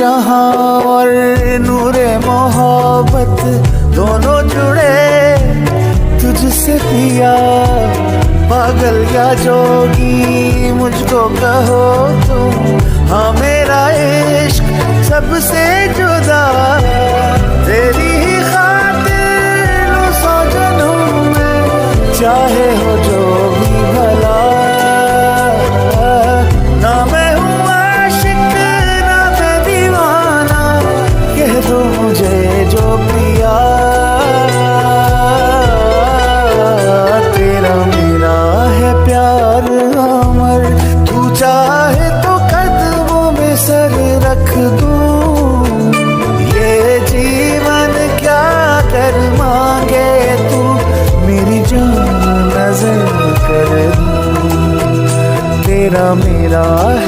जहां और नूरे मोहब्बत दोनों जुड़े तुझसे पिया। पागल या जोगी मुझको कहो तुम, हाँ मेरा इश्क सबसे जुदा। तेरी ही खातिर लो सौ जन्म में, चाहे हो जो भी भला। ना मैं हूँ आशिक ना मैं दीवाना, कह दो मुझे जो पिया। तेरा मेरा है प्यार अमर, तू चाहे तो कदमों में सर रख दूं। ये जीवन क्या कर मांगे तू, मेरी जान नजर कर दूं। तेरा मेरा